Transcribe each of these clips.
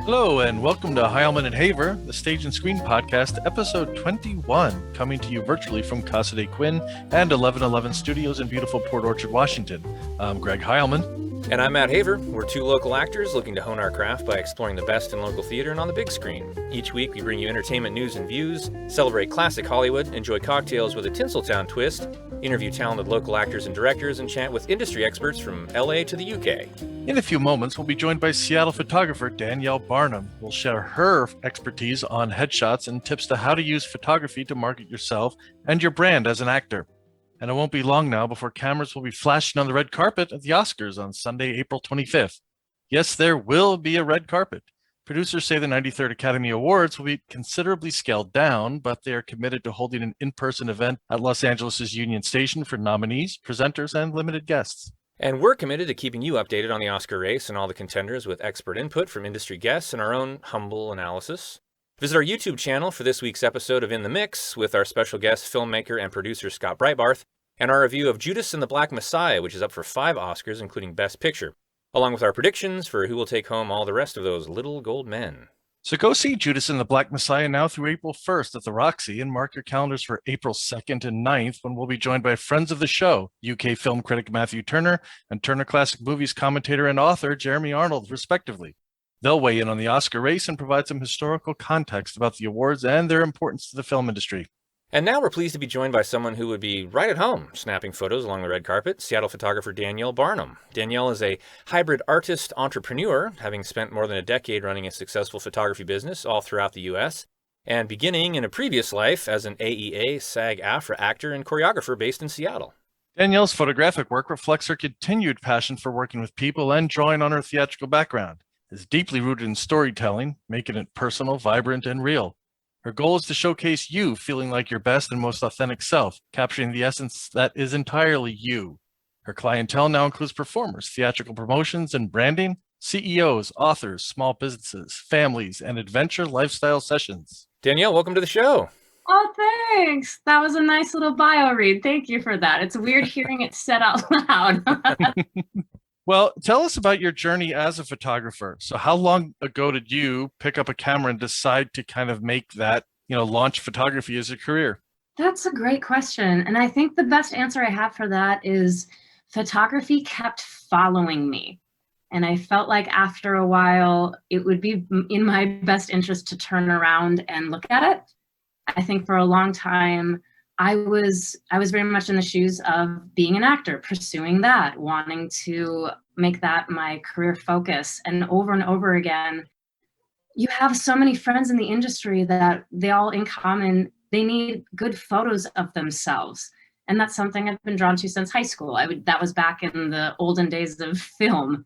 Hello and welcome to Heilman and Haver, the Stage and Screen Podcast, episode 21, coming to you virtually from Casa de Quinn and 1111 Studios in beautiful Port Orchard, Washington. I'm Greg Heilman. And I'm Matt Haver. We're two local actors looking to hone our craft by exploring the best in local theater and on the big screen. Each week we bring you entertainment news and views, celebrate classic Hollywood, enjoy cocktails with a Tinseltown twist, interview talented local actors and directors, and chat with industry experts from LA to the UK. In a few moments, we'll be joined by Seattle photographer Danielle Barnum. We'll share her expertise on headshots and tips to how to use photography to market yourself and your brand as an actor. And it won't be long now before cameras will be flashing on the red carpet at the Oscars on Sunday, April 25th. Yes, there will be a red carpet. Producers say the 93rd Academy Awards will be considerably scaled down, but they are committed to holding an in-person event at Los Angeles' Union Station for nominees, presenters, and limited guests. And we're committed to keeping you updated on the Oscar race and all the contenders with expert input from industry guests and our own humble analysis. Visit our YouTube channel for this week's episode of In the Mix with our special guest, filmmaker and producer Scott Breitbarth, and our review of Judas and the Black Messiah, which is up for 5 Oscars, including Best Picture, along with our predictions for who will take home all the rest of those little gold men. So go see Judas and the Black Messiah now through April 1st at the Roxy, and mark your calendars for April 2nd and 9th when we'll be joined by friends of the show, UK film critic Matthew Turner and Turner Classic Movies commentator and author Jeremy Arnold, respectively. They'll weigh in on the Oscar race and provide some historical context about the awards and their importance to the film industry. And now we're pleased to be joined by someone who would be right at home snapping photos along the red carpet, Seattle photographer Danielle Barnum. Danielle is a hybrid artist entrepreneur, having spent more than a decade running a successful photography business all throughout the U.S., and beginning in a previous life as an AEA SAG-AFTRA actor and choreographer based in Seattle. Danielle's photographic work reflects her continued passion for working with people and drawing on her theatrical background. Is deeply rooted in storytelling, making it personal, vibrant, and real. Her goal is to showcase you feeling like your best and most authentic self, capturing the essence that is entirely you. Her clientele now includes performers, theatrical promotions and branding, CEOs, authors, small businesses, families, and adventure lifestyle sessions. Danielle, welcome to the show. Oh, thanks. That was a nice little bio read. Thank you for that. It's weird hearing it said out loud. Well, tell us about your journey as a photographer. So how long ago did you pick up a camera and decide to kind of make that, launch photography as a career? That's a great question. And I think the best answer I have for that is photography kept following me. And I felt like after a while, it would be in my best interest to turn around and look at it. I think for a long time, I was very much in the shoes of being an actor, pursuing that, wanting to make that my career focus. And over again, you have so many friends in the industry that they all in common, they need good photos of themselves. And that's something I've been drawn to since high school. That was back in the olden days of film,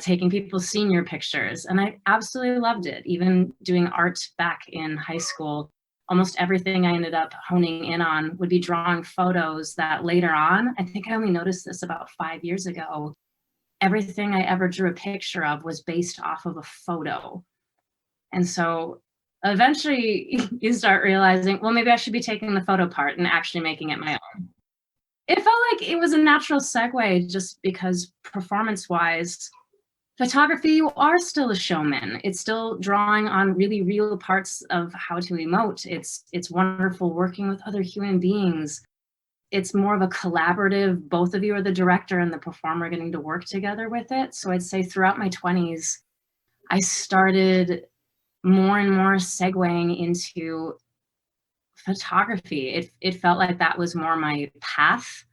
taking people's senior pictures. And I absolutely loved it. Even doing art back in high school, almost everything I ended up honing in on would be drawing photos that later on, I think I only noticed this about 5 years ago, everything I ever drew a picture of was based off of a photo. And so eventually you start realizing, well, maybe I should be taking the photo part and actually making it my own. It felt like it was a natural segue just because performance-wise, photography, you are still a showman. It's still drawing on really real parts of how to emote. It's wonderful working with other human beings. It's more of a collaborative, both of you are the director and the performer getting to work together with it. So I'd say throughout my 20s, I started more and more segueing into photography. It felt like that was more my path.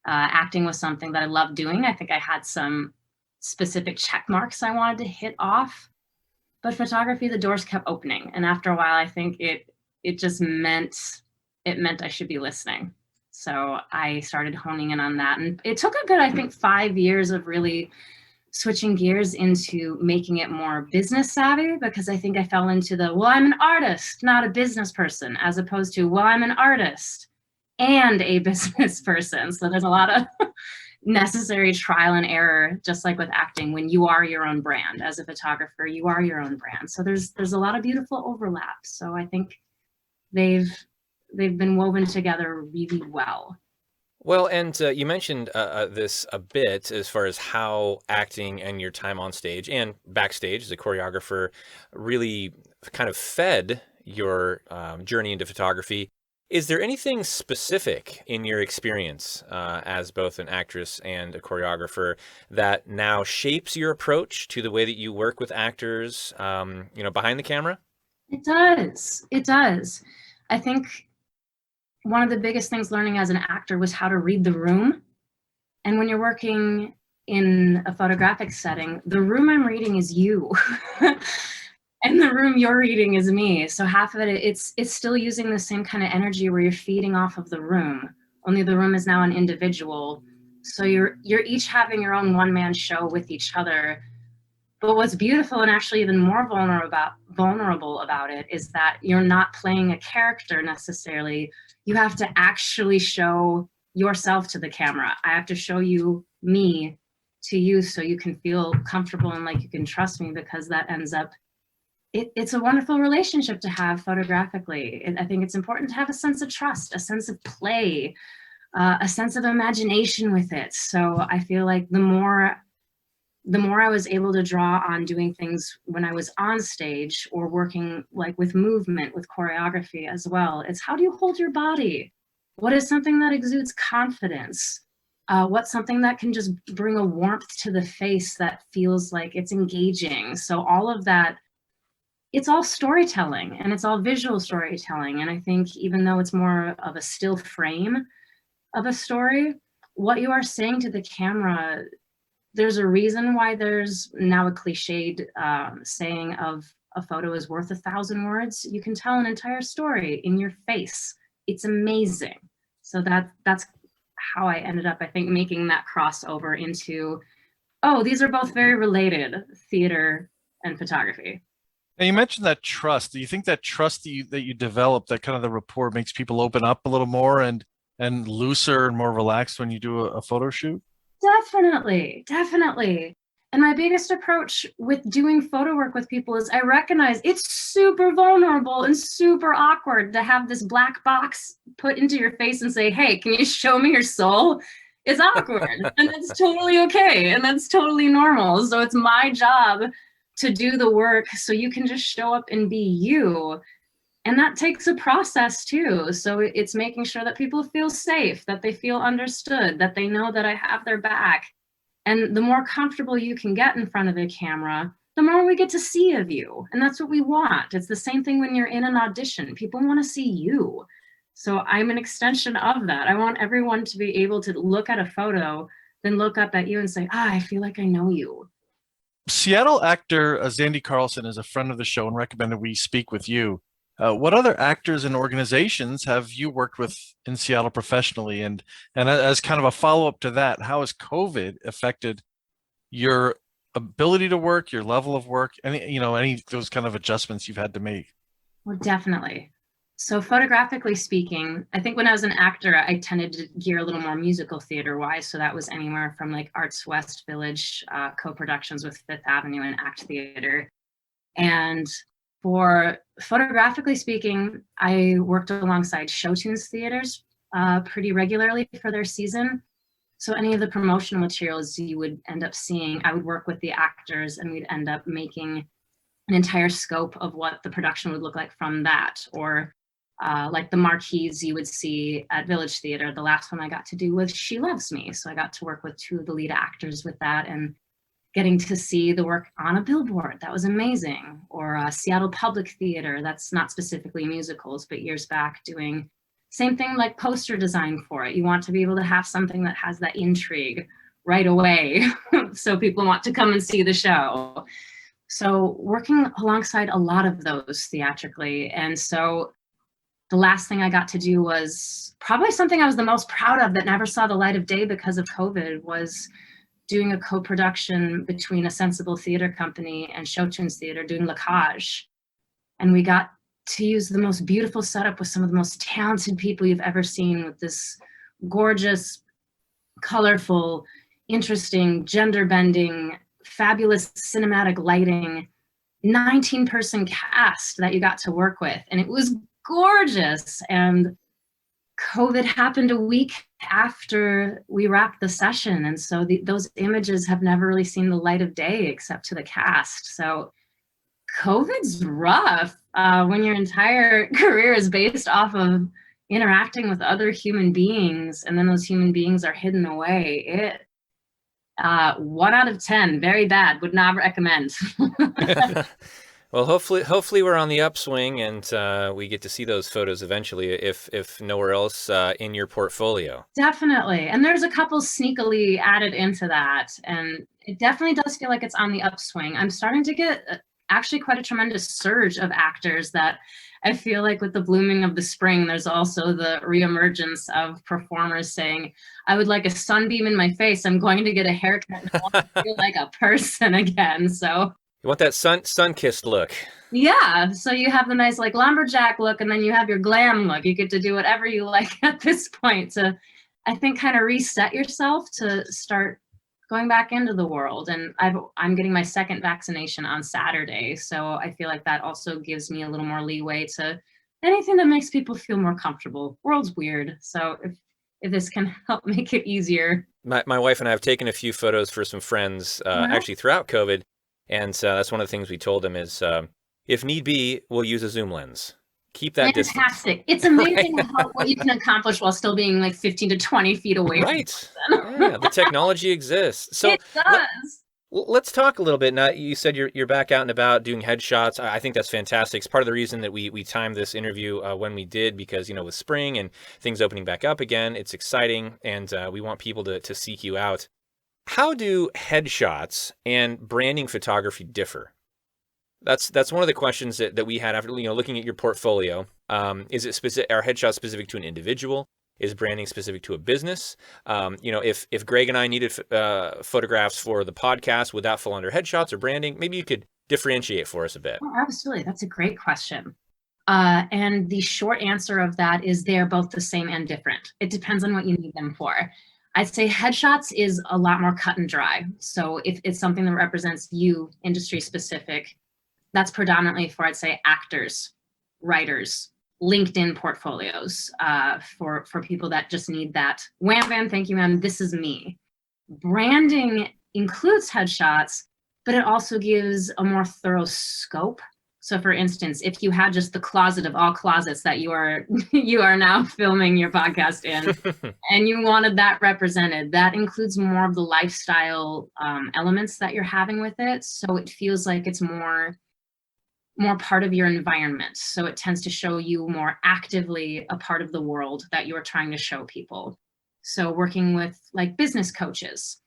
Acting was something that I loved doing. I think I had some specific check marks I wanted to hit off, but photography, the doors kept opening. And after a while, I think it just meant I should be listening. So I started honing in on that. And it took a good, I think, 5 years of really switching gears into making it more business savvy, because I think I fell into the, well, I'm an artist, not a business person, as opposed to, well, I'm an artist and a business person. So there's a lot of necessary trial and error, just like with acting, when you are your own brand. As a photographer, you are your own brand. So there's a lot of beautiful overlap. So I think they've been woven together really well. Well, and you mentioned this a bit as far as how acting and your time on stage and backstage as a choreographer really kind of fed your journey into photography. Is there anything specific in your experience as both an actress and a choreographer that now shapes your approach to the way that you work with actors, behind the camera? It does. It does. I think one of the biggest things learning as an actor was how to read the room. And when you're working in a photographic setting, the room I'm reading is you. And the room you're reading is me. So half of it's still using the same kind of energy where you're feeding off of the room. Only the room is now an individual. So you're each having your own one-man show with each other. But what's beautiful and actually even more vulnerable about it is that you're not playing a character necessarily. You have to actually show yourself to the camera. I have to show you me to you so you can feel comfortable and like you can trust me, because that ends up, it's a wonderful relationship to have photographically. I think it's important to have a sense of trust, a sense of play, a sense of imagination with it. So I feel like the more I was able to draw on doing things when I was on stage or working like with movement, with choreography as well, it's how do you hold your body? What is something that exudes confidence? What's something that can just bring a warmth to the face that feels like it's engaging? So all of that, it's all storytelling and it's all visual storytelling. And I think even though it's more of a still frame of a story, what you are saying to the camera, there's a reason why there's now a cliched saying of a photo is worth 1,000 words. You can tell an entire story in your face. It's amazing. So that's how I ended up, I think, making that crossover into, oh, these are both very related, theater and photography. Now you mentioned that trust. Do you think that trust that you develop, that kind of the rapport, makes people open up a little more and looser and more relaxed when you do a photo shoot? Definitely, definitely. And my biggest approach with doing photo work with people is I recognize it's super vulnerable and super awkward to have this black box put into your face and say, hey, can you show me your soul? It's awkward. And that's totally okay. And that's totally normal. So it's my job to do the work so you can just show up and be you. And that takes a process too. So it's making sure that people feel safe, that they feel understood, that they know that I have their back. And the more comfortable you can get in front of a camera, the more we get to see of you. And that's what we want. It's the same thing when you're in an audition. People want to see you. So I'm an extension of that. I want everyone to be able to look at a photo, then look up at you and say, I feel like I know you. Seattle actor Zandy Carlson is a friend of the show and recommended we speak with you. What other actors and organizations have you worked with in Seattle professionally? And as kind of a follow-up to that, how has COVID affected your ability to work, your level of work, any of those kind of adjustments you've had to make? Well, definitely. So photographically speaking, I think when I was an actor, I tended to gear a little more musical theater wise. So that was anywhere from like Arts West Village co-productions with Fifth Avenue and Act Theater. And for photographically speaking, I worked alongside Showtunes theaters pretty regularly for their season. So any of the promotional materials you would end up seeing, I would work with the actors and we'd end up making an entire scope of what the production would look like from that. Or like the marquees you would see at Village Theater. The last one I got to do was She Loves Me. So I got to work with two of the lead actors with that and getting to see the work on a billboard. That was amazing. Or Seattle Public Theater, that's not specifically musicals, but years back doing same thing like poster design for it. You want to be able to have something that has that intrigue right away so people want to come and see the show. So working alongside a lot of those theatrically. And so the last thing I got to do was probably something I was the most proud of that never saw the light of day because of COVID, was doing a co-production between a Sensible Theater Company and Showtunes Theater doing La Cage. And we got to use the most beautiful setup with some of the most talented people you've ever seen, with this gorgeous, colorful, interesting, gender-bending, fabulous cinematic lighting, 19-person cast that you got to work with. And it was gorgeous. And COVID happened a week after we wrapped the session. And so those images have never really seen the light of day except to the cast. So COVID's rough when your entire career is based off of interacting with other human beings, and then those human beings are hidden away. 1 out of 10, very bad, would not recommend. Well, hopefully we're on the upswing and we get to see those photos eventually, if nowhere else in your portfolio. Definitely. And there's a couple sneakily added into that. And it definitely does feel like it's on the upswing. I'm starting to get actually quite a tremendous surge of actors that I feel like with the blooming of the spring, there's also the reemergence of performers saying, I would like a sunbeam in my face. I'm going to get a haircut and I want to feel like a person again. So you want that sun-kissed look. yeah. So you have the nice like lumberjack look, and then you have your glam look. You get to do whatever you like at this point to, I think, kind of reset yourself to start going back into the world. And I'm getting my second vaccination on Saturday. So I feel like that also gives me a little more leeway to anything that makes people feel more comfortable. World's weird. So if this can help make it easier. My wife and I have taken a few photos for some friends actually throughout COVID. And that's one of the things we told them is, if need be, we'll use a zoom lens. Keep that distance. Fantastic. It's amazing what you can accomplish while still being like 15 to 20 feet away right. from the person. Yeah, the technology exists. So it does. Let's talk a little bit. Now, you said you're back out and about doing headshots. I think that's fantastic. It's part of the reason that we timed this interview when we did, because, with spring and things opening back up again, it's exciting, and we want people to seek you out. How do headshots and branding photography differ? That's one of the questions that we had after looking at your portfolio. Is it specific? Are headshots specific to an individual? Is branding specific to a business? If Greg and I needed photographs for the podcast, would that fall under headshots or branding? Maybe you could differentiate for us a bit. Oh, absolutely. That's a great question. And the short answer of that is they're both the same and different. It depends on what you need them for. I'd say headshots is a lot more cut and dry. So if it's something that represents you, industry specific, that's predominantly for, I'd say, actors, writers, LinkedIn portfolios, for people that just need that. Wham, bam, thank you, ma'am, this is me. Branding includes headshots, but it also gives a more thorough scope. So for instance, if you had just the closet of all closets that you are now filming your podcast in, and you wanted that represented, that includes more of the lifestyle elements that you're having with it. So it feels like it's more part of your environment. So it tends to show you more actively a part of the world that you're trying to show people. So working with like business coaches,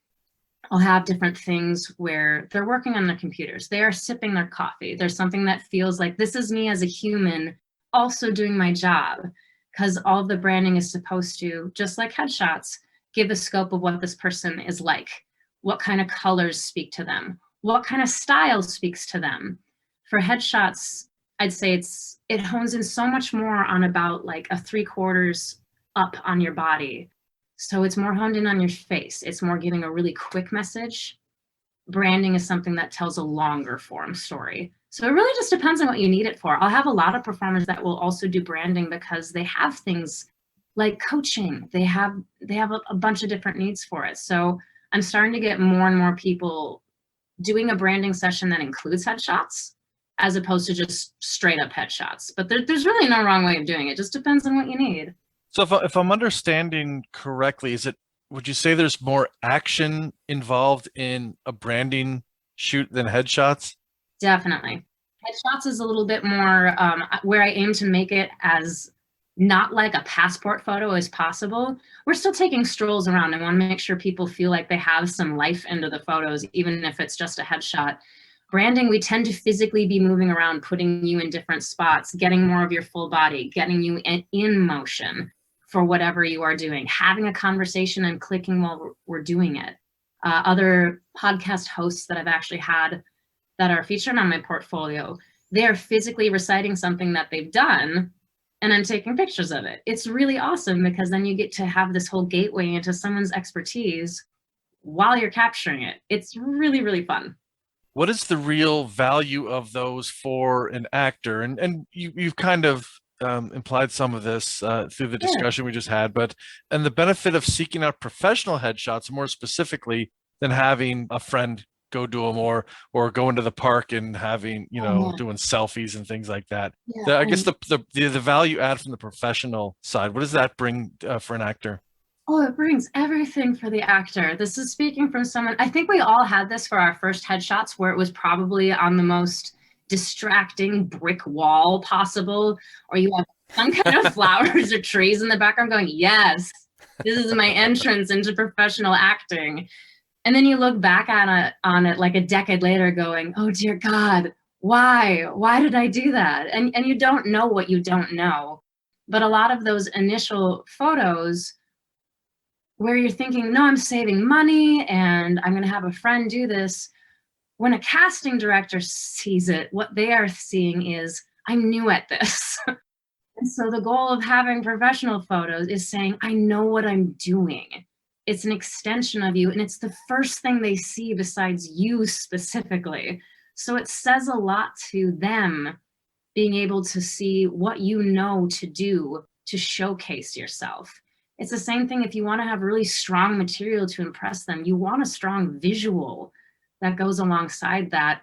I'll have different things where they're working on their computers. They are sipping their coffee. There's something that feels like this is me as a human also doing my job, because all of the branding is supposed to, just like headshots, give a scope of what this person is like. What kind of colors speak to them? What kind of style speaks to them? For headshots, I'd say it hones in so much more on about like a 3/4 up on your body. So it's more honed in on your face. It's more giving a really quick message. Branding is something that tells a longer form story. So it really just depends on what you need it for. I'll have a lot of performers that will also do branding because they have things like coaching. They have a bunch of different needs for it. So I'm starting to get more and more people doing a branding session that includes headshots, as opposed to just straight up headshots. But there's really no wrong way of doing it. It just depends on what you need. So if I'm understanding correctly, would you say there's more action involved in a branding shoot than headshots? Definitely. Headshots is a little bit more where I aim to make it as not like a passport photo as possible. We're still taking strolls around. I want to make sure people feel like they have some life into the photos, even if it's just a headshot. Branding, we tend to physically be moving around, putting you in different spots, getting more of your full body, getting you in motion for whatever you are doing, having a conversation and clicking while we're doing it. Other podcast hosts that I've actually had that are featured on my portfolio, they are physically reciting something that they've done, and I'm taking pictures of it. It's really awesome because then you get to have this whole gateway into someone's expertise while you're capturing it. It's really, really fun. What is the real value of those for an actor? And you've kind of implied some of this through the Yeah. discussion we just had, and the benefit of seeking out professional headshots more specifically than having a friend go do them or go into the park and having, Yeah. doing selfies and things like that. Yeah. I guess the value add from the professional side, what does that bring for an actor? Oh, it brings everything for the actor. This is speaking from someone, I think we all had this for our first headshots where it was probably on the most distracting brick wall possible, or you have some kind of flowers or trees in the background going, yes, this is my entrance into professional acting. And then you look back on it like a decade later going, oh dear God, why? Why did I do that? And you don't know what you don't know. But a lot of those initial photos where you're thinking, no, I'm saving money and I'm going to have a friend do this. When a casting director sees it, what they are seeing is, I'm new at this. And so the goal of having professional photos is saying, I know what I'm doing. It's an extension of you, and it's the first thing they see besides you specifically. So it says a lot to them being able to see what you know to do to showcase yourself. It's the same thing if you want to have really strong material to impress them. You want a strong visual that goes alongside that,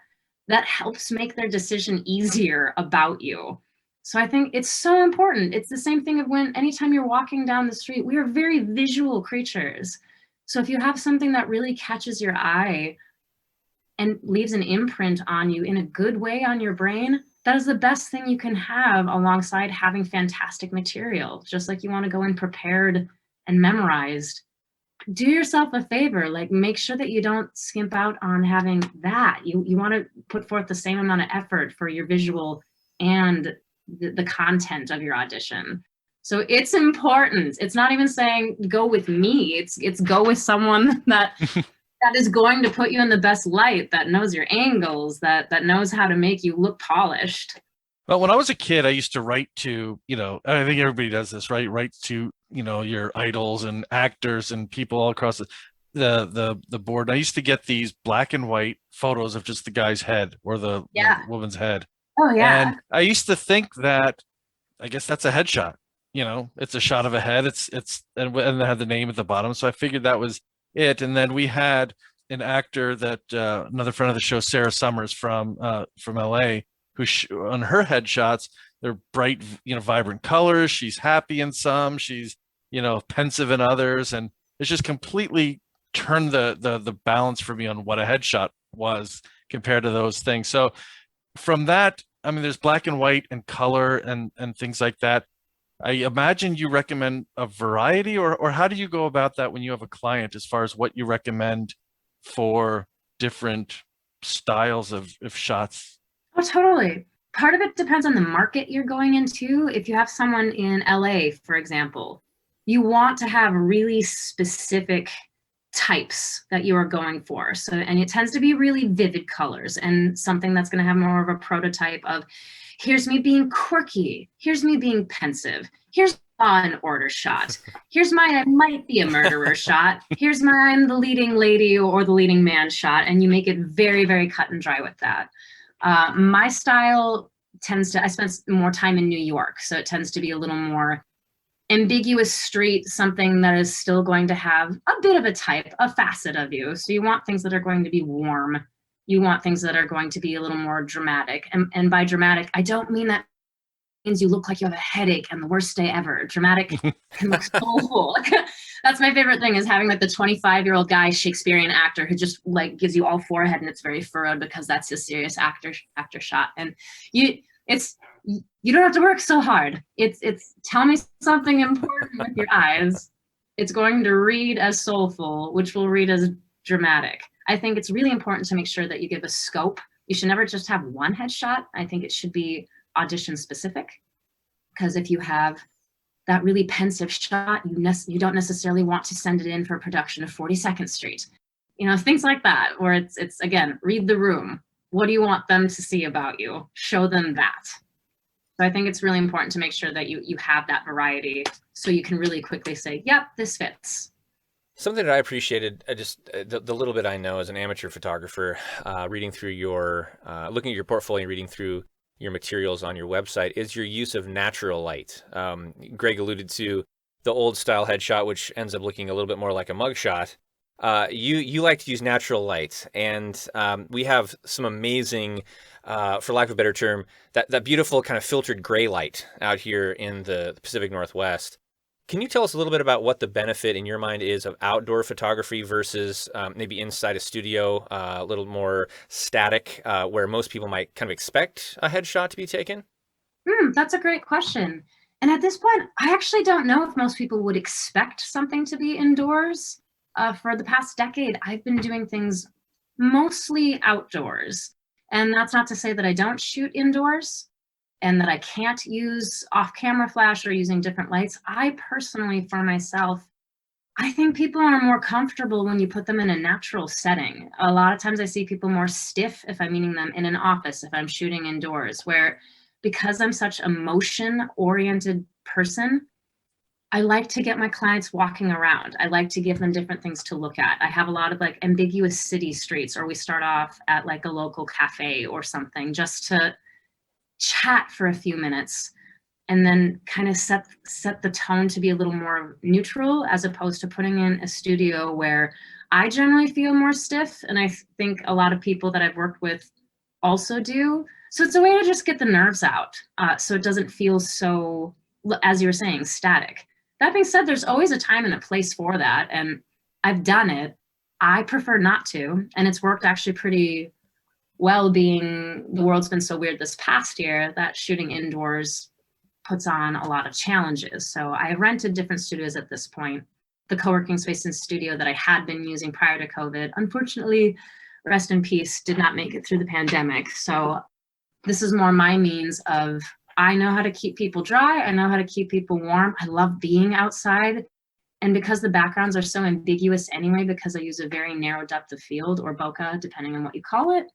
that helps make their decision easier about you. So I think it's so important. It's the same thing of when anytime you're walking down the street, we are very visual creatures. So if you have something that really catches your eye and leaves an imprint on you in a good way on your brain, that is the best thing you can have alongside having fantastic material. Just like you want to go in prepared and memorized, do yourself a favor, like make sure that you don't skimp out on having that. You want to put forth the same amount of effort for your visual and the content of your audition. So it's important. It's not even saying go with me. It's go with someone that that is going to put you in the best light, that knows your angles, that knows how to make you look polished. Well, when I was a kid, I used to write to, I think everybody does this, right? Write to, your idols and actors and people all across the board. And I used to get these black and white photos of just the guy's head or the woman's head. Oh yeah. And I used to think that, I guess that's a headshot. It's a shot of a head. And they had the name at the bottom. So I figured that was it. And then we had an actor that another friend of the show, Sarah Summers from LA, who on her headshots, they're bright, vibrant colors. She's happy in some, she's, pensive in others. And it's just completely turned the balance for me on what a headshot was compared to those things. So from that, I mean, there's black and white and color and things like that. I imagine you recommend a variety, or how do you go about that when you have a client as far as what you recommend for different styles of shots? Oh, totally. Part of it depends on the market you're going into. If you have someone in LA, for example, you want to have really specific types that you are going for. So, and it tends to be really vivid colors and something that's going to have more of a prototype of, here's me being quirky, here's me being pensive, here's an order shot, here's my I might be a murderer shot, here's my I'm the leading lady or the leading man shot, and you make it very, very cut and dry with that. My style tends to, I spent more time in New York, so it tends to be a little more ambiguous street, something that is still going to have a bit of a type, a facet of you. So you want things that are going to be warm. You want things that are going to be a little more dramatic. And by dramatic, I don't mean that means you look like you have a headache and the worst day ever. Dramatic can look so cool. That's my favorite thing, is having like the 25-year-old guy, Shakespearean actor, who just like gives you all forehead and it's very furrowed because that's his serious actor shot. And you don't have to work so hard. It's tell me something important with your eyes. It's going to read as soulful, which will read as dramatic. I think it's really important to make sure that you give a scope. You should never just have one headshot. I think it should be audition specific, because if you have that really pensive shot, you don't necessarily want to send it in for a production of 42nd Street. Things like that, where it's again, read the room. What do you want them to see about you? Show them that. So I think it's really important to make sure that you have that variety so you can really quickly say, yep, this fits. Something that I appreciated, the little bit I know as an amateur photographer, reading through looking at your portfolio, reading through your materials on your website is your use of natural light. Greg alluded to the old style headshot, which ends up looking a little bit more like a mugshot. You like to use natural light, and we have some amazing, for lack of a better term, that beautiful kind of filtered gray light out here in the Pacific Northwest. Can you tell us a little bit about what the benefit in your mind is of outdoor photography versus maybe inside a studio, a little more static, where most people might kind of expect a headshot to be taken? That's a great question. And at this point, I actually don't know if most people would expect something to be indoors. For the past decade, I've been doing things mostly outdoors. And that's not to say that I don't shoot indoors and that I can't use off-camera flash or using different lights. I personally, for myself, I think people are more comfortable when you put them in a natural setting. A lot of times I see people more stiff if I'm meeting them in an office, if I'm shooting indoors, where because I'm such a motion-oriented person, I like to get my clients walking around. I like to give them different things to look at. I have a lot of like ambiguous city streets, or we start off at like a local cafe or something just to chat for a few minutes and then kind of set the tone to be a little more neutral, as opposed to putting in a studio where I generally feel more stiff. And I think a lot of people that I've worked with also do. So it's a way to just get the nerves out. So it doesn't feel so, as you were saying, static. That being said, there's always a time and a place for that. And I've done it. I prefer not to. And it's worked actually pretty well, being the world's been so weird this past year that shooting indoors puts on a lot of challenges. So I rented different studios at this point. The co-working space and studio that I had been using prior to COVID, unfortunately, rest in peace, did not make it through the pandemic. So this is more my means of, I know how to keep people dry. I know how to keep people warm. I love being outside. And because the backgrounds are so ambiguous anyway, because I use a very narrow depth of field, or bokeh, depending on what you call it,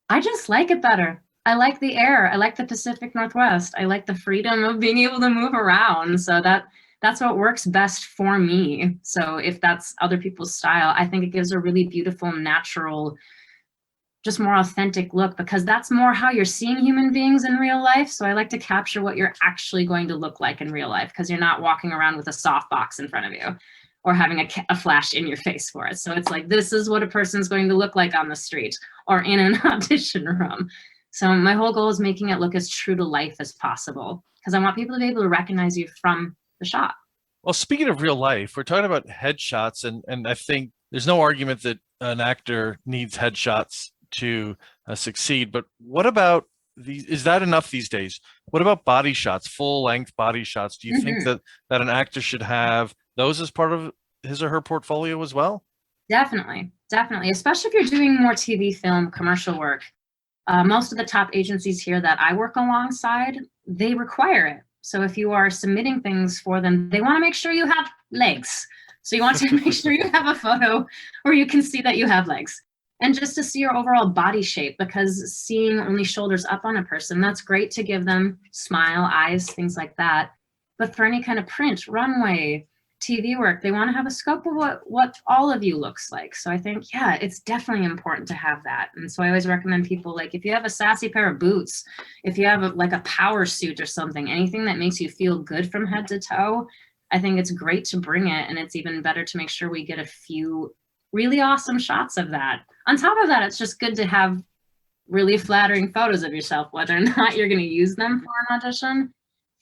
I just like it better. I like the air. I like the Pacific Northwest. I like the freedom of being able to move around. So that's what works best for me. So if that's other people's style, I think it gives a really beautiful, natural, just more authentic look, because that's more how you're seeing human beings in real life. So I like to capture what you're actually going to look like in real life, because you're not walking around with a softbox in front of you or having a flash in your face for it. So it's like, this is what a person's going to look like on the street or in an audition room. So my whole goal is making it look as true to life as possible, because I want people to be able to recognize you from the shot. Well, speaking of real life, we're talking about headshots, and I think there's no argument that an actor needs headshots to succeed. But what about these? Is that enough these days? What about body shots, full length body shots? Do you think that an actor should have those as part of his or her portfolio as well? Definitely, especially if you're doing more TV, film, commercial work. Most of the top agencies here that I work alongside, they require it. So if you are submitting things for them, they want to make sure you have legs. So you want to make sure you have a photo where you can see that you have legs. And just to see your overall body shape, because seeing only shoulders up on a person, that's great to give them smile, eyes, things like that. But for any kind of print, runway, TV work, they want to have a scope of what all of you looks like. So I think, yeah, it's definitely important to have that. And so I always recommend people, like, if you have a sassy pair of boots, if you have like a power suit or something, anything that makes you feel good from head to toe, I think it's great to bring it. And it's even better to make sure we get a few really awesome shots of that. On top of that, it's just good to have really flattering photos of yourself, whether or not you're going to use them for an audition.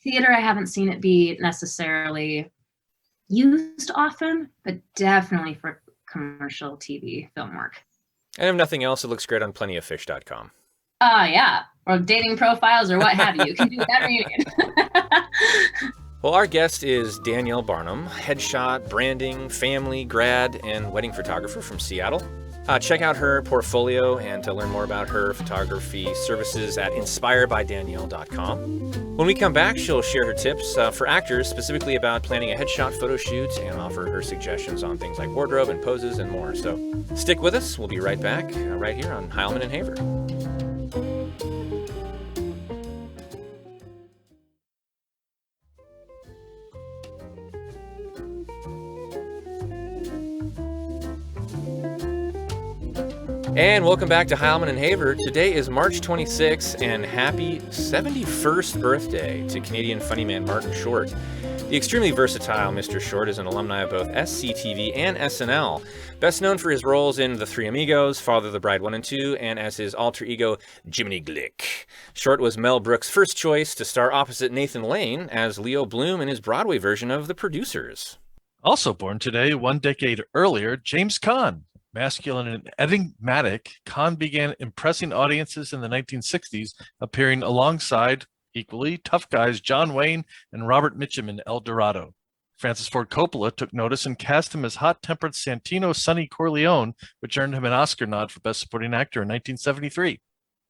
Theater, I haven't seen it be necessarily used often, but definitely for commercial TV film work. And if nothing else, it looks great on plentyoffish.com. Yeah, or dating profiles or what have you. You can do whatever you need. Well, our guest is Danielle Barnum, headshot, branding, family, grad, and wedding photographer from Seattle. Check out her portfolio and to learn more about her photography services at inspiredbydanielle.com. When we come back, she'll share her tips for actors, specifically about planning a headshot photo shoot, and offer her suggestions on things like wardrobe and poses and more. So stick with us. We'll be right back right here on Heilman and Haver. And welcome back to Heilman Haver. Today is March 26th, and happy 71st birthday to Canadian funny man Martin Short. The extremely versatile Mr. Short is an alumni of both SCTV and SNL, best known for his roles in The Three Amigos, Father of the Bride 1 and 2, and as his alter ego, Jiminy Glick. Short was Mel Brooks' first choice to star opposite Nathan Lane as Leo Bloom in his Broadway version of The Producers. Also born today, 1 decade earlier, James Caan. Masculine and enigmatic, Caan began impressing audiences in the 1960s, appearing alongside equally tough guys John Wayne and Robert Mitchum in El Dorado. Francis Ford Coppola took notice and cast him as hot-tempered Santino Sonny Corleone, which earned him an Oscar nod for Best Supporting Actor in 1973.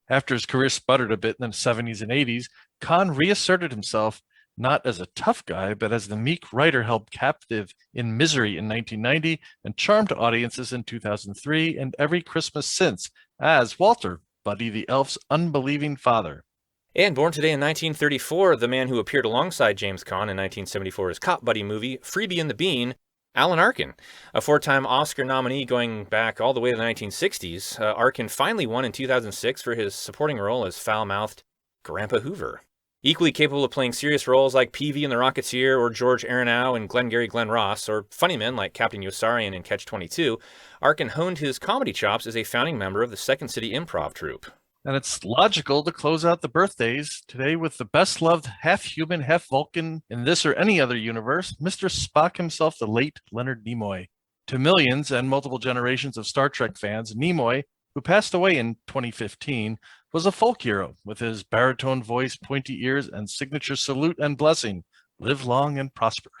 After his career sputtered a bit in the 70s and 80s, Caan reasserted himself not as a tough guy, but as the meek writer held captive in Misery in 1990 and charmed audiences in 2003 and every Christmas since as Walter, Buddy the Elf's unbelieving father. And born today in 1934, the man who appeared alongside James Caan in 1974's cop buddy movie Freebie and the Bean, Alan Arkin. A four-time Oscar nominee going back all the way to the 1960s, Arkin finally won in 2006 for his supporting role as foul-mouthed Grandpa Hoover. Equally capable of playing serious roles like Peavy in The Rocketeer or George Aronow in Glengarry Glen Ross, or funny men like Captain Yossarian in Catch-22, Arkin honed his comedy chops as a founding member of the Second City Improv Troupe. And it's logical to close out the birthdays today with the best-loved half-human, half-Vulcan in this or any other universe, Mr. Spock himself, the late Leonard Nimoy. To millions and multiple generations of Star Trek fans, Nimoy, who passed away in 2015, was a folk hero with his baritone voice, pointy ears, and signature salute and blessing. Live long and prosper.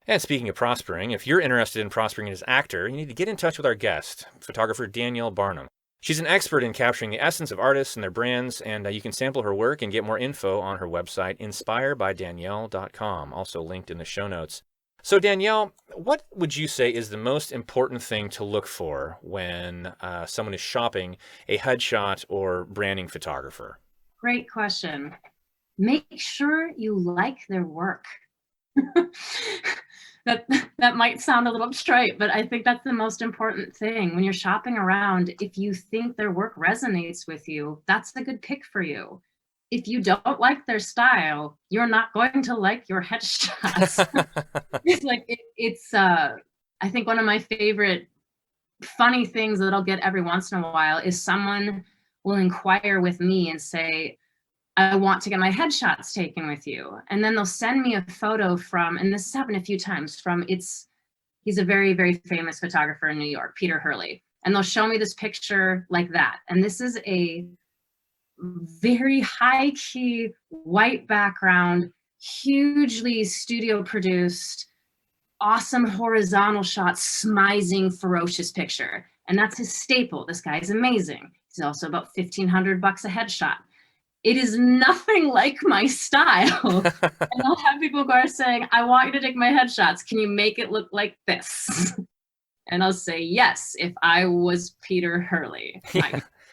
And speaking of prospering, if you're interested in prospering as an actor, you need to get in touch with our guest, photographer Danielle Barnum. She's an expert in capturing the essence of artists and their brands, and you can sample her work and get more info on her website, inspirebydanielle.com, also linked in the show notes. So Danielle, what would you say is the most important thing to look for when someone is shopping a headshot or branding photographer? Great question. Make sure you like their work. That might sound a little straight, but I think that's the most important thing. When you're shopping around, if you think their work resonates with you, that's the good pick for you. If you don't like their style, you're not going to like your headshots. It's I think one of my favorite funny things that I'll get every once in a while is someone will inquire with me and say, I want to get my headshots taken with you. And then they'll send me a photo from, and this has happened a few times, he's a very, very famous photographer in New York, Peter Hurley. And they'll show me this picture like that. And this is a very high key white background, hugely studio produced, awesome horizontal shot, smizing, ferocious picture. And that's his staple. This guy is amazing. He's also about $1,500 a headshot. It is nothing like my style. And I'll have people who are saying, I want you to take my headshots. Can you make it look like this? And I'll say, yes, if I was Peter Hurley.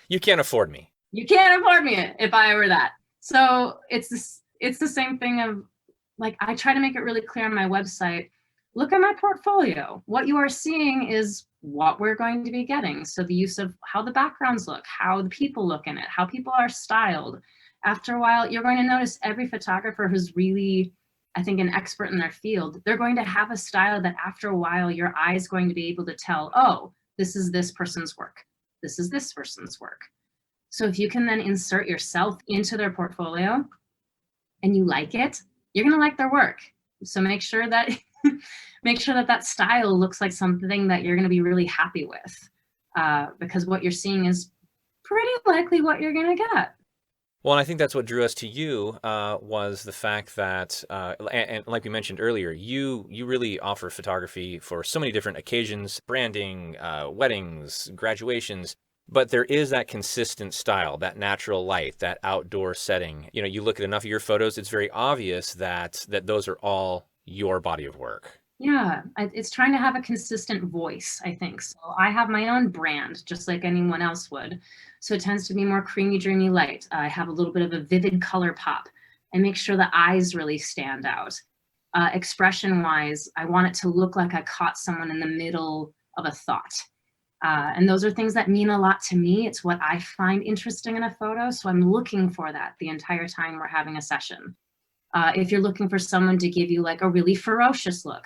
You can't afford me. You can't afford me if I were that. So it's the same thing of, like, I try to make it really clear on my website. Look at my portfolio. What you are seeing is what we're going to be getting. So the use of how the backgrounds look, how the people look in it, how people are styled. After a while, you're going to notice every photographer who's really, I think, an expert in their field, they're going to have a style that after a while, your eye is going to be able to tell, oh, this is this person's work. This is this person's work. So if you can then insert yourself into their portfolio and you like it, you're going to like their work. So make sure that that style looks like something that you're going to be really happy with, because what you're seeing is pretty likely what you're going to get. Well, and I think that's what drew us to you was the fact that, and like we mentioned earlier, you really offer photography for so many different occasions, branding, weddings, graduations. But there is that consistent style, that natural light, that outdoor setting. You know, you look at enough of your photos, it's very obvious that those are all your body of work. Yeah, it's trying to have a consistent voice, I think. So I have my own brand, just like anyone else would. So it tends to be more creamy, dreamy light. I have a little bit of a vivid color pop. I make sure the eyes really stand out. Expression-wise, I want it to look like I caught someone in the middle of a thought. And those are things that mean a lot to me. It's what I find interesting in a photo. So I'm looking for that the entire time we're having a session. If you're looking for someone to give you like a really ferocious look,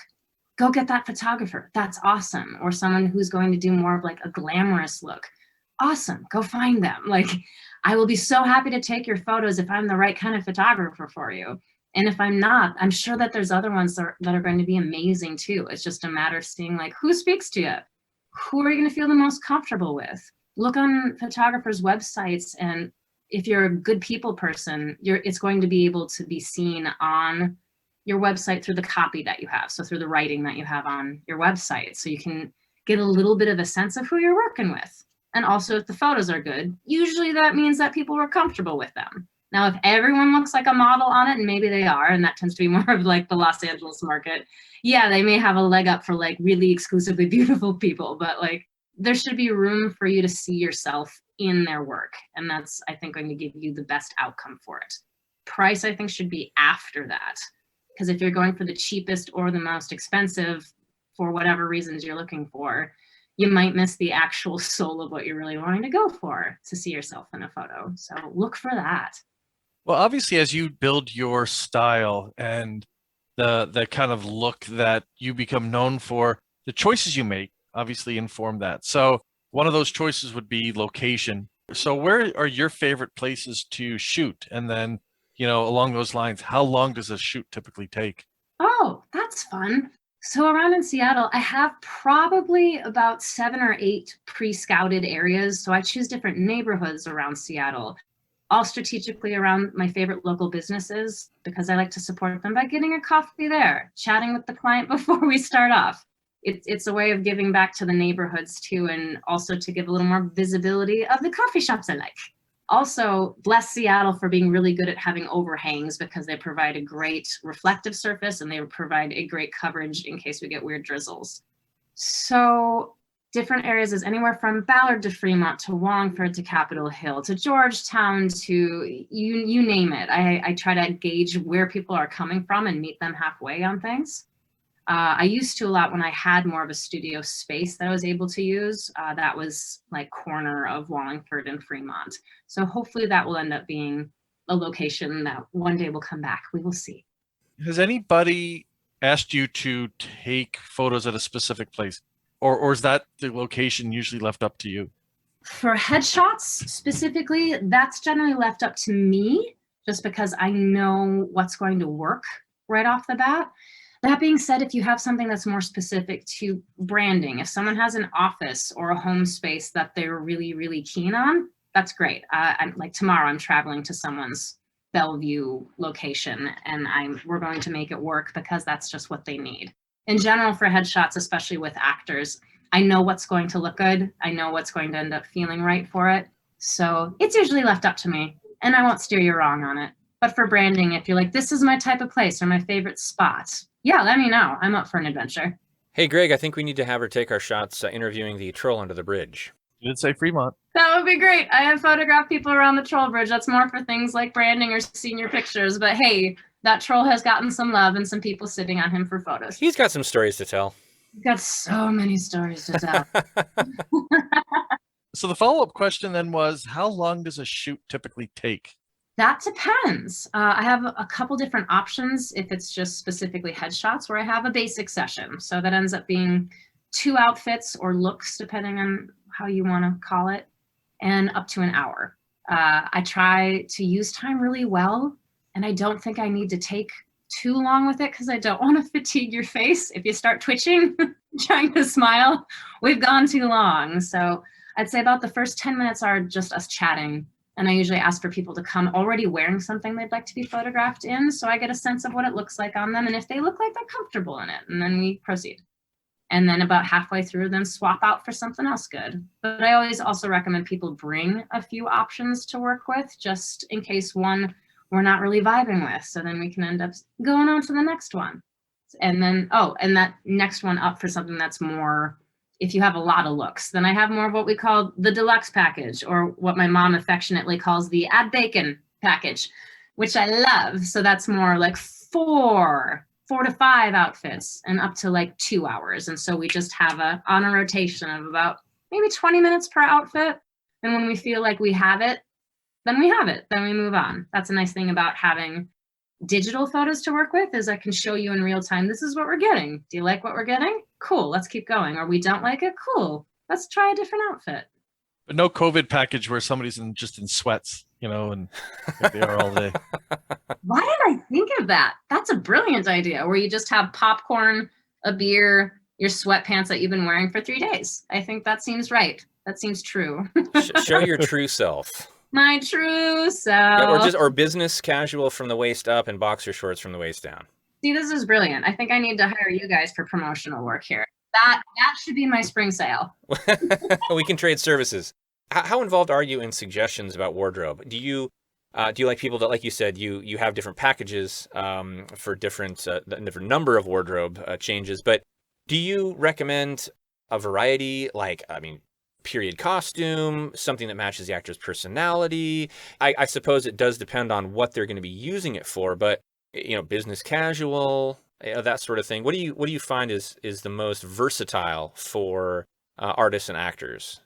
go get that photographer. That's awesome. Or someone who's going to do more of like a glamorous look. Awesome. Go find them. Like, I will be so happy to take your photos if I'm the right kind of photographer for you. And if I'm not, I'm sure that there's other ones that are going to be amazing too. It's just a matter of seeing like who speaks to you. Who are you going to feel the most comfortable with? Look on photographers' websites, and if you're a good people person, it's going to be able to be seen on your website through the copy that you have. So through the writing that you have on your website. So you can get a little bit of a sense of who you're working with. And also if the photos are good, usually that means that people were comfortable with them. Now, if everyone looks like a model on it, and maybe they are, and that tends to be more of like the Los Angeles market, yeah, they may have a leg up for like really exclusively beautiful people, but like there should be room for you to see yourself in their work. And that's, I think, going to give you the best outcome for it. Price, I think, should be after that. Because if you're going for the cheapest or the most expensive, for whatever reasons you're looking for, you might miss the actual soul of what you're really wanting to go for to see yourself in a photo. So look for that. Well, obviously, as you build your style and the kind of look that you become known for, the choices you make obviously inform that. So one of those choices would be location. So where are your favorite places to shoot? And then, along those lines, how long does a shoot typically take? Oh, that's fun. So around in Seattle, I have probably about 7 or 8 pre-scouted areas. So I choose different neighborhoods around Seattle, all strategically around my favorite local businesses, because I like to support them by getting a coffee there, chatting with the client before we start off. It's a way of giving back to the neighborhoods too, and also to give a little more visibility of the coffee shops I like. Also, bless Seattle for being really good at having overhangs, because they provide a great reflective surface and they provide a great coverage in case we get weird drizzles. So different areas is anywhere from Ballard to Fremont to Wallingford to Capitol Hill to Georgetown to you name it. I try to gauge where people are coming from and meet them halfway on things. I used to a lot when I had more of a studio space that I was able to use. That was like corner of Wallingford and Fremont. So hopefully that will end up being a location that one day will come back. We will see. Has anybody asked you to take photos at a specific place? Or is that the location usually left up to you? For headshots specifically, that's generally left up to me, just because I know what's going to work right off the bat. That being said, if you have something that's more specific to branding, if someone has an office or a home space that they're really, really keen on, that's great. I'm like tomorrow, I'm traveling to someone's Bellevue location, and we're going to make it work because that's just what they need. In general, for headshots, especially with actors, I know what's going to look good. I know what's going to end up feeling right for it. So it's usually left up to me, and I won't steer you wrong on it. But for branding, if you're like, this is my type of place or my favorite spot, yeah, let me know. I'm up for an adventure. Hey, Greg, I think we need to have her take our shots interviewing the troll under the bridge. You did say Fremont. That would be great. I have photographed people around the troll bridge. That's more for things like branding or senior pictures. But hey, that troll has gotten some love and some people sitting on him for photos. He's got some stories to tell. He's got so many stories to tell. So the follow-up question then was, how long does a shoot typically take? That depends. I have a couple different options if it's just specifically headshots, where I have a basic session. So that ends up being 2 outfits or looks, depending on how you want to call it, and up to an hour. I try to use time really well, and I don't think I need to take too long with it because I don't want to fatigue your face. If you start twitching, trying to smile, we've gone too long. So I'd say about the first 10 minutes are just us chatting. And I usually ask for people to come already wearing something they'd like to be photographed in, so I get a sense of what it looks like on them and if they look like they're comfortable in it, and then we proceed. And then about halfway through, then swap out for something else good. But I always also recommend people bring a few options to work with, just in case one we're not really vibing with, so then we can end up going on to the next one. And then, and that next one up for something that's more, if you have a lot of looks, then I have more of what we call the deluxe package, or what my mom affectionately calls the add bacon package, which I love. So that's more like 4 to 5 outfits and up to like 2 hours. And so we just have on a rotation of about maybe 20 minutes per outfit. And when we feel like we have it, then we have it. Then we move on. That's a nice thing about having digital photos to work with, is I can show you in real time, this is what we're getting. Do you like what we're getting? Cool, let's keep going. Or we don't like it? Cool, let's try a different outfit. But no COVID package where somebody's just in sweats, and they are all day. Why did I think of that? That's a brilliant idea, where you just have popcorn, a beer, your sweatpants that you've been wearing for 3 days. I think that seems right. That seems true. Show your true self. My true self. Yeah, or business casual from the waist up and boxer shorts from the waist down. See, this is brilliant. I think I need to hire you guys for promotional work here. That should be my spring sale. We can trade services. How involved are you in suggestions about wardrobe? Do you like people that, like you said, you have different packages for different number of wardrobe changes, but do you recommend a variety, period costume, something that matches the actor's personality? I suppose it does depend on what they're going to be using it for, but business casual, that sort of thing. What do you find is the most versatile for artists and actors?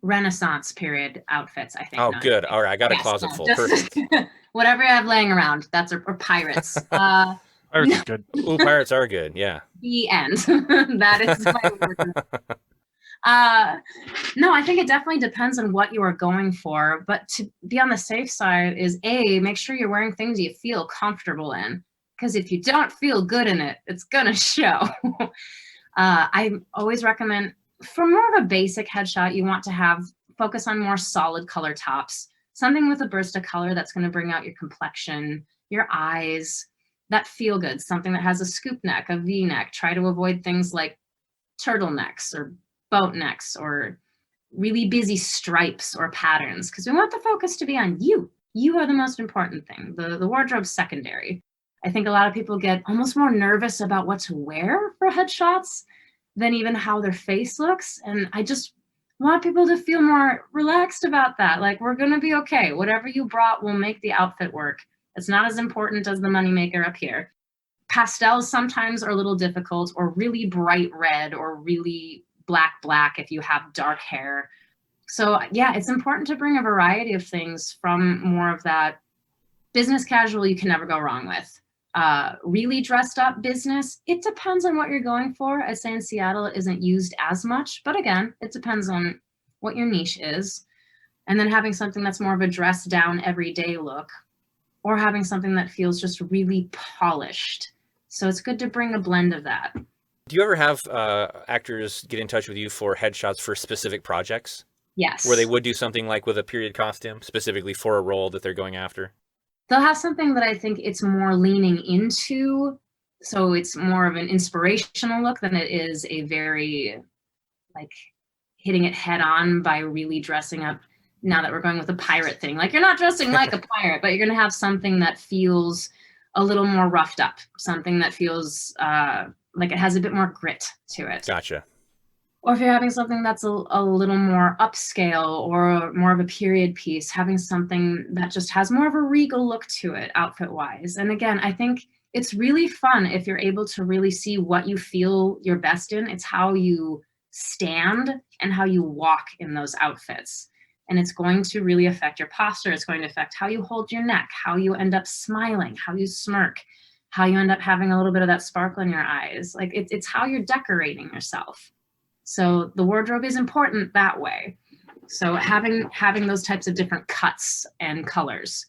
Renaissance period outfits, I think. Oh, good. All right, I got a closet full. Perfect. Whatever you have laying around, or pirates. Pirates are good. Ooh, pirates are good. Yeah. The end. That is my word. No, I think it definitely depends on what you are going for. But to be on the safe side is make sure you're wearing things you feel comfortable in. Because if you don't feel good in it, it's gonna show. I always recommend, for more of a basic headshot, you want to focus on more solid color tops. Something with a burst of color that's going to bring out your complexion, your eyes, that feel good. Something that has a scoop neck, a V-neck. Try to avoid things like turtlenecks or boat necks or really busy stripes or patterns, because we want the focus to be on you. You are the most important thing. The wardrobe's secondary. I think a lot of people get almost more nervous about what to wear for headshots than even how their face looks. And I just want people to feel more relaxed about that. Like, we're going to be okay. Whatever you brought will make the outfit work. It's not as important as the moneymaker up here. Pastels sometimes are a little difficult, or really bright red, or really black if you have dark hair. So yeah, it's important to bring a variety of things from more of that business casual you can never go wrong with. Really dressed up business, it depends on what you're going for. I'd say in Seattle it isn't used as much, but again, it depends on what your niche is. And then having something that's more of a dress down everyday look, or having something that feels just really polished. So it's good to bring a blend of that. Do you ever have actors get in touch with you for headshots for specific projects? Yes. Where they would do something like with a period costume, specifically for a role that they're going after? They'll have something that I think it's more leaning into. So it's more of an inspirational look than it is a very, hitting it head on by really dressing up. Now that we're going with a pirate thing, you're not dressing like a pirate, but you're going to have something that feels a little more roughed up, something that feels like it has a bit more grit to it. Gotcha. Or if you're having something that's a little more upscale or more of a period piece, having something that just has more of a regal look to it, outfit-wise. And again, I think it's really fun if you're able to really see what you feel you're best in. It's how you stand and how you walk in those outfits. And it's going to really affect your posture. It's going to affect how you hold your neck, how you end up smiling, how you smirk, how you end up having a little bit of that sparkle in your eyes. It's how you're decorating yourself. So the wardrobe is important that way. So having those types of different cuts and colors.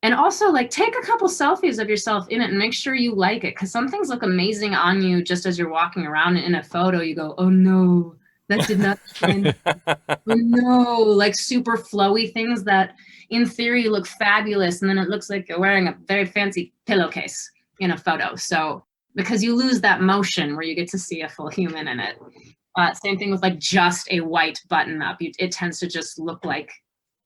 And also take a couple selfies of yourself in it and make sure you like it. Because some things look amazing on you just as you're walking around, and in a photo you go, oh no, that did not fit. Oh no, super flowy things that in theory look fabulous, and then it looks like you're wearing a very fancy pillowcase in a photo. So because you lose that motion where you get to see a full human in it. Same thing with just a white button up. It tends to just look like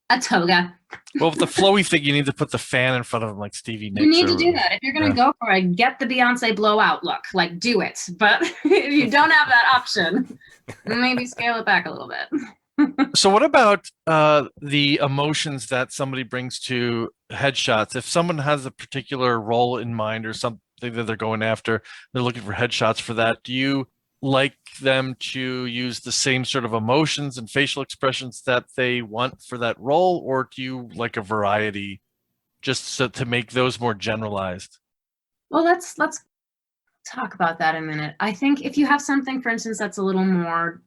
a toga. Well, with the flowy thing, you need to put the fan in front of them like Stevie Nicks. You need to do that. If you're going to go for it, get the Beyonce blowout look. Do it. But if you don't have that option, maybe scale it back a little bit. So what about the emotions that somebody brings to headshots? If someone has a particular role in mind or something that they're going after, they're looking for headshots for that, do you like them to use the same sort of emotions and facial expressions that they want for that role, or do you like a variety just so to make those more generalized? Well, let's talk about that a minute. I think if you have something, for instance, that's a little more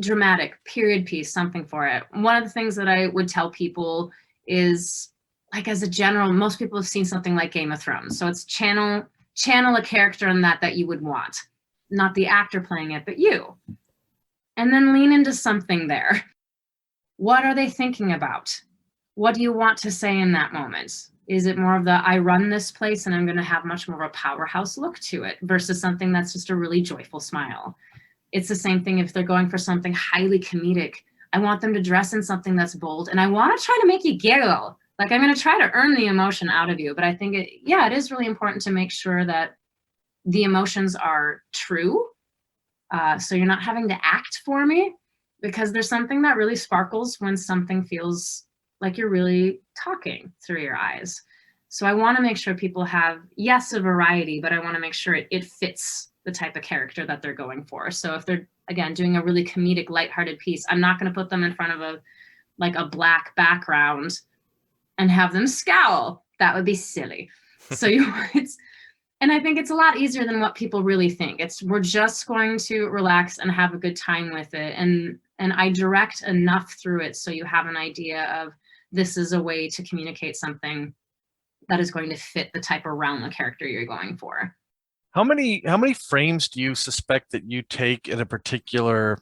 dramatic, period piece, something for it. One of the things that I would tell people is, like, as a general, most people have seen something like Game of Thrones. So it's channel a character in that you would want, not the actor playing it, but you. And then lean into something there. What are they thinking about? What do you want to say in that moment? Is it more of the, I run this place and I'm going to have much more of a powerhouse look to it, versus something that's just a really joyful smile? It's the same thing if they're going for something highly comedic. I want them to dress in something that's bold, and I want to try to make you giggle. Like, I'm going to try to earn the emotion out of you. But I think it is really important to make sure that the emotions are true. So you're not having to act for me, because there's something that really sparkles when something feels like you're really talking through your eyes. So I want to make sure people have, yes, a variety, but I want to make sure it fits the type of character that they're going for. So if they're, again, doing a really comedic, lighthearted piece, I'm not going to put them in front of a black background and have them scowl. That would be silly. So and I think it's a lot easier than what people really think. We're just going to relax and have a good time with it. And I direct enough through it so you have an idea of, this is a way to communicate something that is going to fit the type of realm of character you're going for. How many frames do you suspect that you take in a particular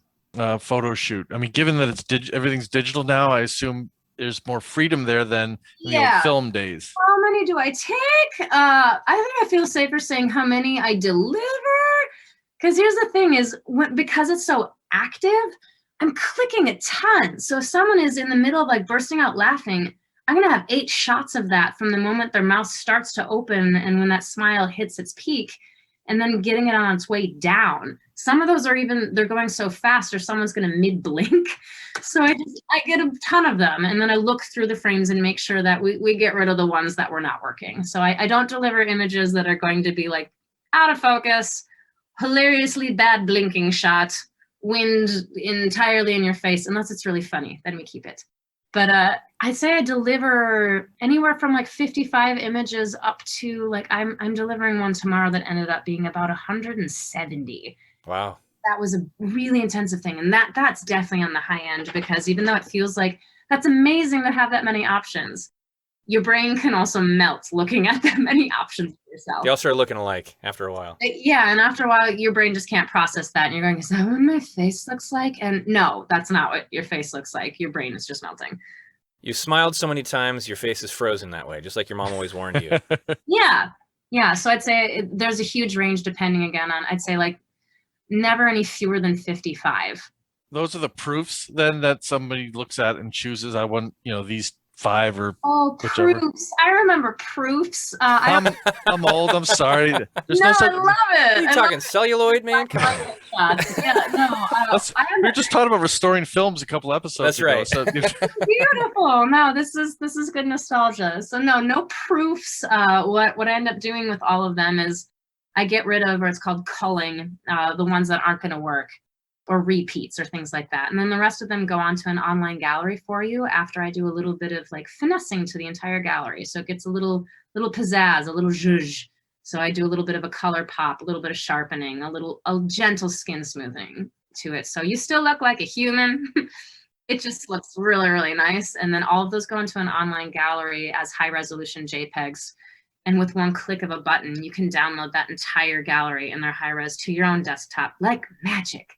photo shoot? I mean, given that everything's digital now, I assume there's more freedom there than in the old film days. How many do I take? I think I feel safer saying how many I deliver, because here's the thing is, because it's so active, I'm clicking a ton. So if someone is in the middle of like bursting out laughing, I'm going to have 8 shots of that from the moment their mouth starts to open and when that smile hits its peak, and then getting it on its way down. Some of those are they're going so fast, or someone's going to mid-blink. So I get a ton of them, and then I look through the frames and make sure that we get rid of the ones that were not working. So I don't deliver images that are going to be like out of focus, hilariously bad blinking shot, wind entirely in your face, unless it's really funny, then we keep it. But I'd say I deliver anywhere from like 55 images up to like, I'm delivering one tomorrow that ended up being about 170. Wow. That was a really intensive thing. And that's definitely on the high end, because even though it feels like that's amazing to have that many options, your brain can also melt looking at that many options for yourself. They all start looking alike after a while. Yeah, and after a while, your brain just can't process that. And you're going, is that what my face looks like? And no, that's not what your face looks like. Your brain is just melting. You smiled so many times, your face is frozen that way, just like your mom always warned you. Yeah. So I'd say there's a huge range depending, again, on, I'd say like never any fewer than 55. Those are the proofs then that somebody looks at and chooses, I want, these 5 or whichever. Proofs. I remember proofs. I'm old. I'm sorry. There's I love it. Are you talking celluloid, man? Come on. We were just talking about restoring films a couple episodes ago. That's right. So, beautiful. No, this is good nostalgia. So no proofs. What I end up doing with all of them is I get rid of, or it's called culling, the ones that aren't going to work, or repeats or things like that. And then the rest of them go onto an online gallery for you after I do a little bit of like finessing to the entire gallery. So it gets a little pizzazz, a little zhuzh. So I do a little bit of a color pop, a little bit of sharpening, a gentle skin smoothing to it. So you still look like a human. It just looks really, really nice. And then all of those go into an online gallery as high resolution JPEGs. And with one click of a button, you can download that entire gallery in their high res to your own desktop like magic.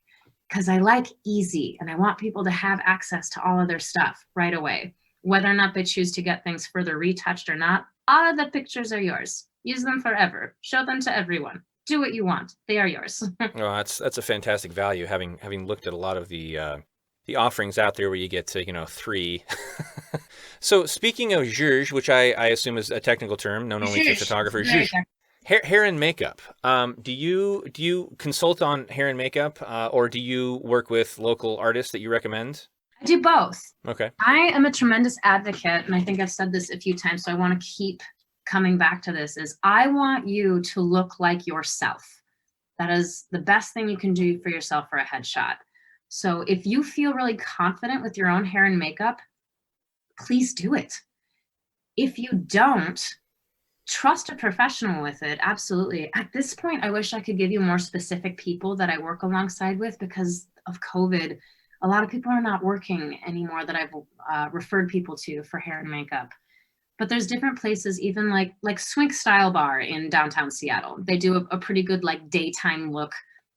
Because I like easy, and I want people to have access to all of their stuff right away. Whether or not they choose to get things further retouched or not, all of the pictures are yours. Use them forever. Show them to everyone. Do what you want. They are yours. Well, that's a fantastic value, having looked at a lot of the offerings out there where you get to 3. So speaking of zhuzh, which I assume is a technical term known only to photographers, zhuzh. Hair and makeup. Do you consult on hair and makeup, or do you work with local artists that you recommend? I do both. Okay. I am a tremendous advocate, and I think I've said this a few times, so I want to keep coming back to this, is I want you to look like yourself. That is the best thing you can do for yourself for a headshot. So if you feel really confident with your own hair and makeup, please do it. If you don't, trust a professional with it. Absolutely. At this point, I wish I could give you more specific people that I work alongside with because of COVID. A lot of people are not working anymore that I've referred people to for hair and makeup. But there's different places, even like Swink Style Bar in downtown Seattle. They do a pretty good like daytime look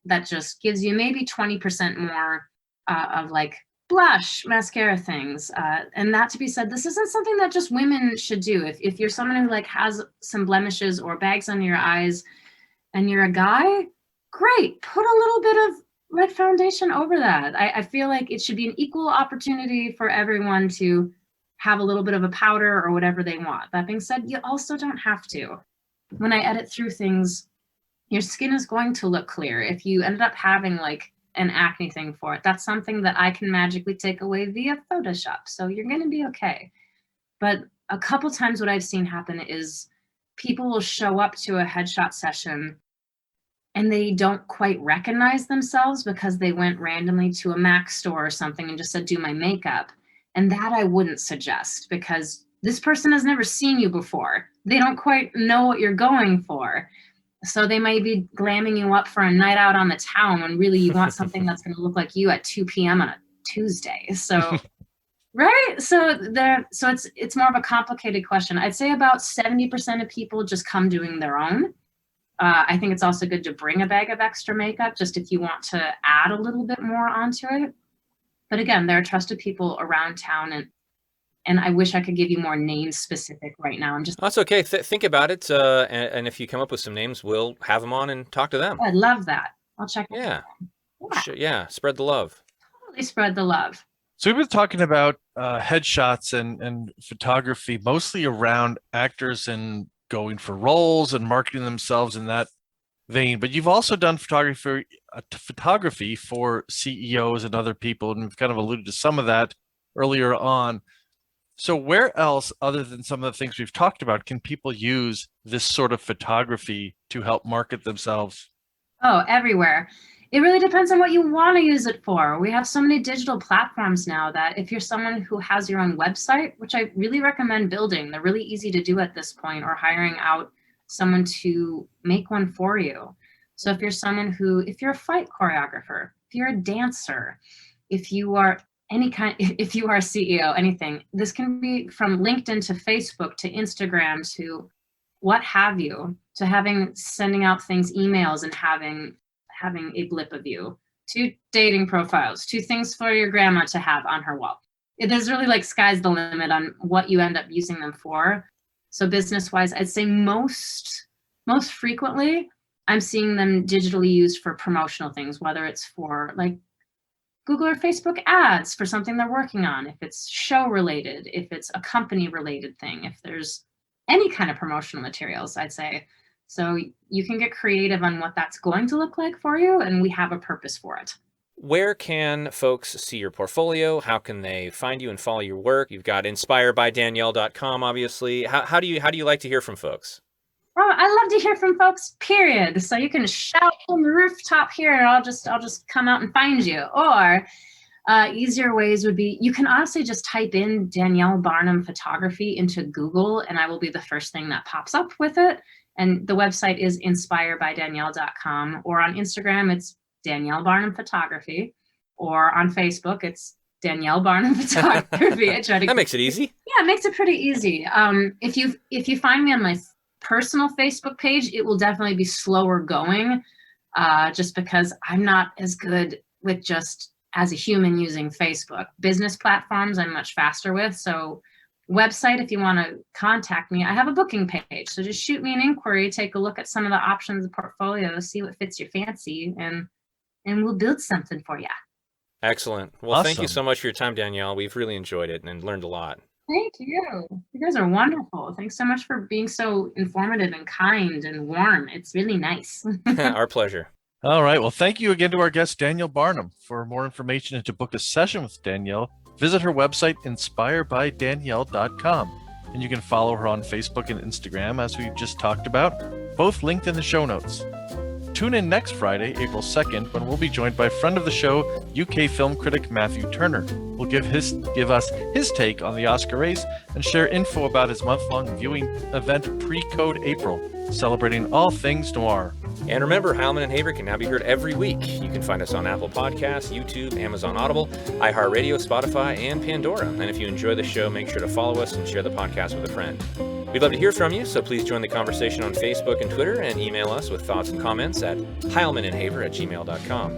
that just gives you maybe 20% more of like blush, mascara things. And that to be said, this isn't something that just women should do. If you're someone who like has some blemishes or bags under your eyes and you're a guy, great, put a little bit of like foundation over that. I feel like it should be an equal opportunity for everyone to have a little bit of a powder or whatever they want. That being said, you also don't have to. When I edit through things, your skin is going to look clear. If you ended up having like an acne thing for it, that's something that I can magically take away via Photoshop. So you're going to be okay. But a couple times what I've seen happen is people will show up to a headshot session and they don't quite recognize themselves because they went randomly to a Mac store or something and just said, do my makeup. And that I wouldn't suggest because this person has never seen you before. They don't quite know what you're going for. So they might be glamming you up for a night out on the town when really you want something that's going to look like you at 2 p.m. on a Tuesday. So, right? So it's more of a complicated question. I'd say about 70% of people just come doing their own. I think it's also good to bring a bag of extra makeup just if you want to add a little bit more onto it. But again, there are trusted people around town, and I wish I could give you more names specific right now. I'm just That's okay. Think about it, and if you come up with some names, we'll have them on and talk to them. I'd love that. I'll check. Yeah. Yeah. Spread the love. Totally spread the love. So we've been talking about headshots and photography, mostly around actors and going for roles and marketing themselves in that vein. But you've also done photography for CEOs and other people, and we've kind of alluded to some of that earlier on. So where else, other than some of the things we've talked about, can people use this sort of photography to help market themselves? Oh, everywhere. It really depends on what you want to use it for. We have so many digital platforms now that if you're someone who has your own website, which I really recommend building, they're really easy to do at this point, or hiring out someone to make one for you. So if you're someone if you're a fight choreographer, if you're a dancer, if you are if you are a CEO, anything, this can be from LinkedIn to Facebook to Instagram to what have you, to sending out things, emails, and having a blip of you, to dating profiles, to things for your grandma to have on her wall. There's really like sky's the limit on what you end up using them for. So business-wise, I'd say most frequently, I'm seeing them digitally used for promotional things, whether it's for like Google or Facebook ads for something they're working on, if it's show related, if it's a company related thing, if there's any kind of promotional materials, I'd say. So you can get creative on what that's going to look like for you, and we have a purpose for it. Where can folks see your portfolio? How can they find you and follow your work? You've got inspiredbydanielle.com, obviously. How do you like to hear from folks? Oh, I love to hear from folks, period. So you can shout from the rooftop here and I'll just come out and find you. Or easier ways would be, you can honestly just type in Danielle Barnum photography into Google and I will be the first thing that pops up with it. And the website is inspiredbydanielle.com, or on Instagram, it's Danielle Barnum Photography, or on Facebook, it's Danielle Barnum Photography. That makes it easy. Yeah, it makes it pretty easy. If you find me on my personal Facebook page, it will definitely be slower going, just because I'm not as good with just as a human using Facebook. Business platforms I'm much faster with. So website, if you want to contact me, I have a booking page. So just shoot me an inquiry, take a look at some of the options of the portfolio, see what fits your fancy, and we'll build something for you. Excellent. Well, Awesome. Thank you so much for your time, Danielle. We've really enjoyed it and learned a lot. Thank you. You guys are wonderful. Thanks so much for being so informative and kind and warm. It's really nice. Our pleasure. All right. Well, thank you again to our guest, Danielle Barnum. For more information and to book a session with Danielle, visit her website, inspiredbydanielle.com. And you can follow her on Facebook and Instagram, as we just talked about, both linked in the show notes. tune in next Friday, April 2nd, when we'll be joined by friend of the show, UK film critic Matthew Turner. Will give us his take on the Oscar race and share info about his month-long viewing event Pre-Code April, celebrating all things noir. And remember, Heilman and Haver can now be heard every week. You can find us on Apple Podcasts, YouTube, Amazon Audible, iHeartRadio, Spotify, and Pandora. And if you enjoy the show, make sure to follow us and share the podcast with a friend. We'd love to hear from you, so please join the conversation on Facebook and Twitter and email us with thoughts and comments at heilmanandhaver@gmail.com.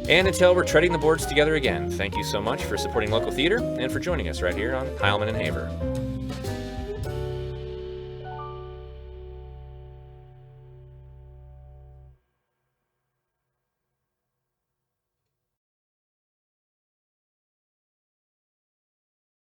And until we're treading the boards together again, thank you so much for supporting local theater and for joining us right here on Heilman and Haver.